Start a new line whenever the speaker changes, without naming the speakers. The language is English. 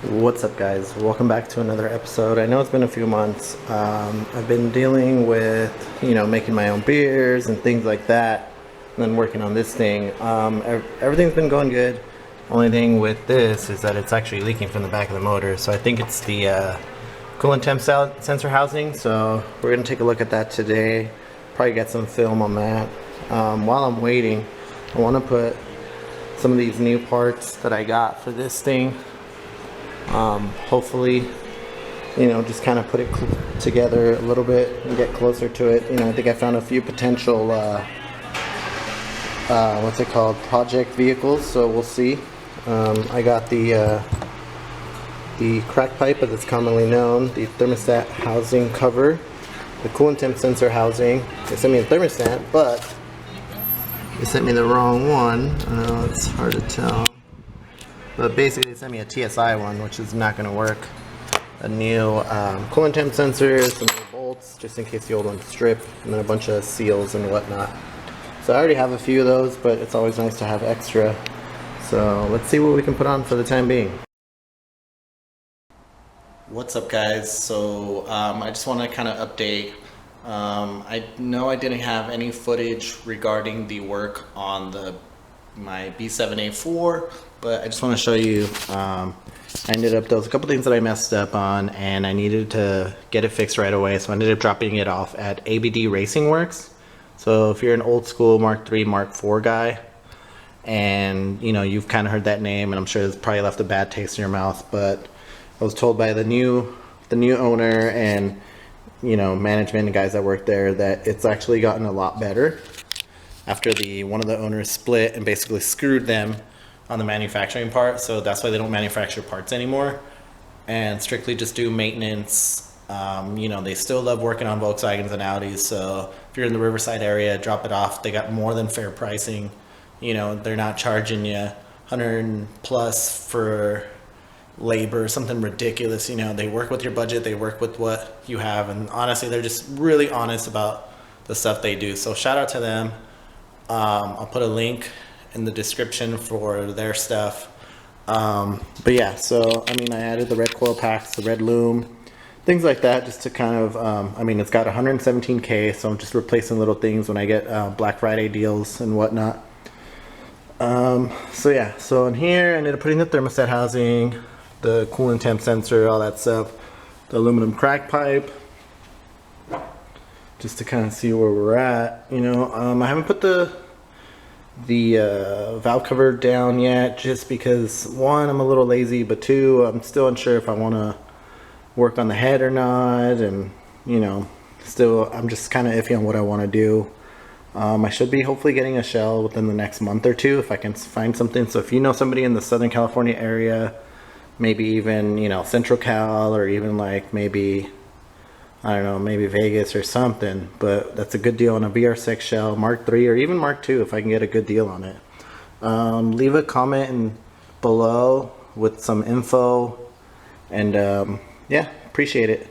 What's up, guys? Welcome back to another episode. I know it's been a few months. I've been dealing with, making my own beers and things like that, and then working on this thing. Everything's been going good. Only thing with this is that it's actually leaking from the back of the motor, so I think it's the coolant temp sensor housing. So we're gonna take a look at that today. Probably get some film on that. While I'm waiting, I want to put some of these new parts that I got for this thing. Hopefully, just kind of put it together a little bit and get closer to it. I think I found a few potential project vehicles, so we'll see. I got the crack pipe, as it's commonly known, the thermostat housing cover, the coolant temp sensor housing. They sent me a thermostat, but they sent me the wrong one. I know it's hard to tell. But basically they sent me a TSI one, which is not going to work. A new coolant temp sensor, some new bolts, just in case the old ones strip, and then a bunch of seals and whatnot. So I already have a few of those, but it's always nice to have extra. So let's see what we can put on for the time being. What's up, guys? So I just want to kind of update. I know I didn't have any footage regarding the work on my B7A4, but I just want to show you. There was a couple things that I messed up on, and I needed to get it fixed right away, so I ended up dropping it off at ABD Racing Werks. So if you're an old school Mark III, Mark IV guy, and you've kind of heard that name, and I'm sure it's probably left a bad taste in your mouth, but I was told by the new owner and management and guys that work there that it's actually gotten a lot better after one of the owners split and basically screwed them on the manufacturing part. So that's why they don't manufacture parts anymore and strictly just do maintenance. They still love working on Volkswagens and Audis, so if you're in the Riverside area, drop it off. They got more than fair pricing. They're not charging you 100 plus for labor, something ridiculous. They work with your budget, they work with what you have, and honestly they're just really honest about the stuff they do. So shout out to them. I'll put a link in the description for their stuff. But yeah, so I added the red coilpacks, the red loom, things like that, just to kind of it's got 117K, so I'm just replacing little things when I get Black Friday deals and whatnot. So yeah, so in here I ended up putting the thermostat housing, the coolant temp sensor, all that stuff, the aluminum crack pipe, just to kind of see where we're at. I haven't put the valve cover down yet, just because one, I'm a little lazy, but two, I'm still unsure if I want to work on the head or not, and still I'm just kind of iffy on what I want to do. I should be hopefully getting a shell within the next month or two if I can find something. So if you know somebody in the Southern California area, maybe even Central Cal, or even like maybe, I don't know, maybe Vegas or something, but that's a good deal on a VR6 shell, Mark III or even Mark II, if I can get a good deal on it. Leave a comment below with some info, and yeah, appreciate it.